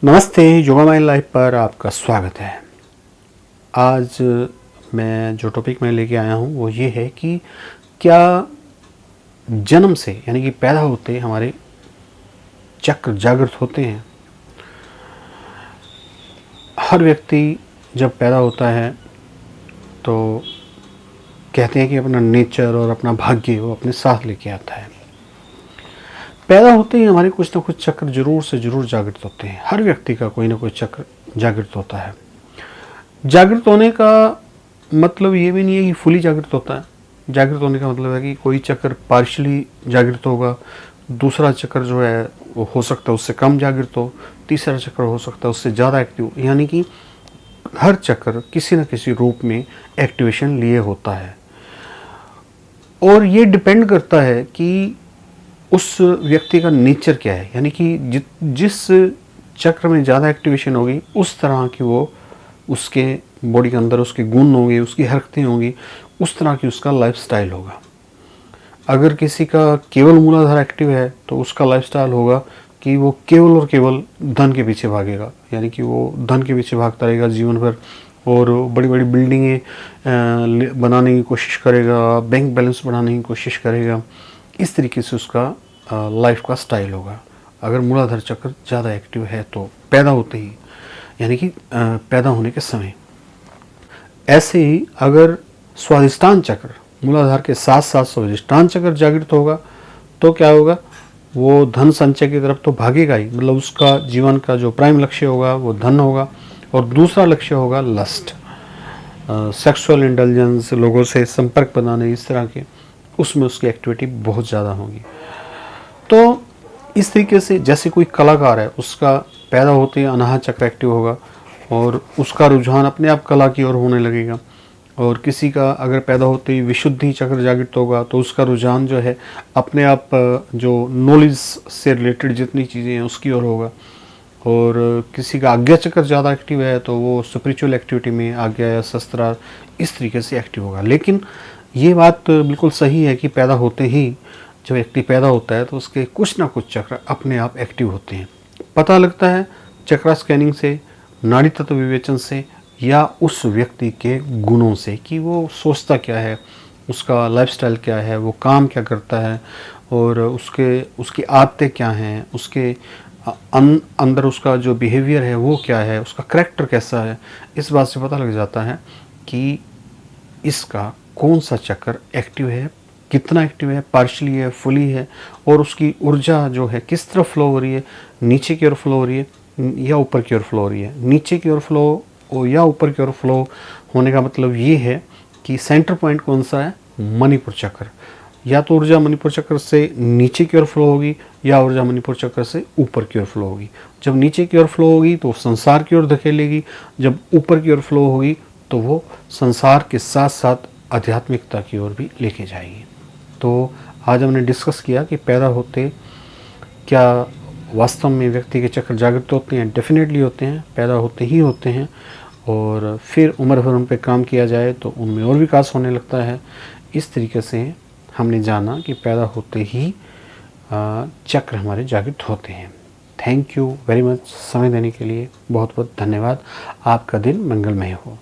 नमस्ते, yoga my life पर आपका स्वागत है। आज मैं जो टॉपिक में लेके आया हूँ वो ये है कि क्या जन्म से यानी कि पैदा होते हमारे चक्र जागृत होते हैं। हर व्यक्ति जब पैदा होता है तो कहते हैं कि अपना नेचर और अपना भाग्य वो अपने साथ लेके आता है। पैदा होते ही हमारे कुछ ना कुछ चक्र जरूर से जरूर जागृत होते हैं। हर व्यक्ति का कोई ना कोई चक्र जागृत होता है। जागृत होने का मतलब ये भी नहीं है कि फुली जागृत होता है। जागृत होने का मतलब है कि कोई चक्र पार्शली जागृत होगा, दूसरा चक्र जो है वो हो सकता है उससे कम जागृत हो, तीसरा चक्र हो सकता है उससे ज़्यादा एक्टिव। यानी कि हर चक्र किसी न किसी रूप में एक्टिवेशन लिए होता है और ये डिपेंड करता है कि उस व्यक्ति का नेचर क्या है। यानी कि जिस चक्र में ज़्यादा एक्टिवेशन होगी उस तरह की वो उसके बॉडी के अंदर उसके गुण होंगे, उसकी हरकतें होंगी, उस तरह की उसका लाइफस्टाइल होगा। अगर किसी का केवल मूलाधार एक्टिव है तो उसका लाइफस्टाइल होगा कि वो केवल और केवल धन के पीछे भागेगा। यानी कि वो धन के पीछे भागता रहेगा जीवन भर और बड़ी बड़ी बिल्डिंगें बनाने की कोशिश करेगा, बैंक बैलेंस बढ़ाने की कोशिश करेगा। इस तरीके से उसका लाइफ का स्टाइल होगा। अगर मूलाधार चक्र ज़्यादा एक्टिव है तो पैदा होते ही यानी कि पैदा होने के समय। ऐसे ही अगर स्वाधिष्ठान चक्र मूलाधार के साथ साथ स्वाधिष्ठान चक्र जागृत होगा तो क्या होगा, वो धन संचय की तरफ तो भागेगा ही। मतलब उसका जीवन का जो प्राइम लक्ष्य होगा वो धन होगा और दूसरा लक्ष्य होगा लस्ट, सेक्सुअल इंटेलिजेंस, लोगों से संपर्क बनाने, इस तरह के उसमें उसकी एक्टिविटी बहुत ज़्यादा होगी। तो इस तरीके से जैसे कोई कलाकार है उसका पैदा होते ही अनाहत चक्र एक्टिव होगा और उसका रुझान अपने आप कला की ओर होने लगेगा। और किसी का अगर पैदा होते ही विशुद्धि चक्र जागृत होगा तो उसका रुझान जो है अपने आप जो नॉलेज से रिलेटेड जितनी चीज़ें हैं उसकी ओर होगा। और किसी का आज्ञा चक्र ज़्यादा एक्टिव है तो वो स्पिरिचुअल एक्टिविटी में आज्ञा या शस्त्रार इस तरीके से एक्टिव होगा। लेकिन ये बात बिल्कुल सही है कि पैदा होते ही जब व्यक्ति पैदा होता है तो उसके कुछ ना कुछ चक्र अपने आप एक्टिव होते हैं। पता लगता है चक्र स्कैनिंग से, नाड़ी तत्व विवेचन से या उस व्यक्ति के गुणों से कि वो सोचता क्या है, उसका लाइफस्टाइल क्या है, वो काम क्या करता है और उसकी आदतें क्या हैं, उसके अंदर उसका जो बिहेवियर है वो क्या है, उसका करैक्टर कैसा है। इस बात से पता लग जाता है कि इसका कौन सा चक्र एक्टिव है, कितना एक्टिव है, पार्शली है, फुली है और उसकी ऊर्जा जो है किस तरफ फ्लो हो रही है, नीचे की ओर फ्लो हो रही है या ऊपर की ओर फ्लो हो रही है। नीचे की ओर फ्लो या ऊपर की ओर फ्लो होने का मतलब ये है कि सेंटर पॉइंट कौन सा है, मणिपुर चक्र। या तो ऊर्जा मणिपुर चक्र से नीचे की ओर फ्लो होगी या ऊर्जा मणिपुर चक्र से ऊपर की ओर फ्लो होगी। जब नीचे की ओर फ्लो होगी तो संसार की ओर धकेलेगी, जब ऊपर की ओर फ्लो होगी तो वो संसार के साथ साथ आध्यात्मिकता की ओर भी लेके जाएगी। तो आज हमने डिस्कस किया कि पैदा होते क्या वास्तव में व्यक्ति के चक्र जागृत होते हैं। डेफिनेटली होते हैं, पैदा होते ही होते हैं और फिर उम्र भर उन पर काम किया जाए तो उनमें और विकास होने लगता है। इस तरीके से हमने जाना कि पैदा होते ही चक्र हमारे जागृत होते हैं। थैंक यू वेरी मच समय देने के लिए, बहुत बहुत धन्यवाद। आपका दिन मंगलमय हो।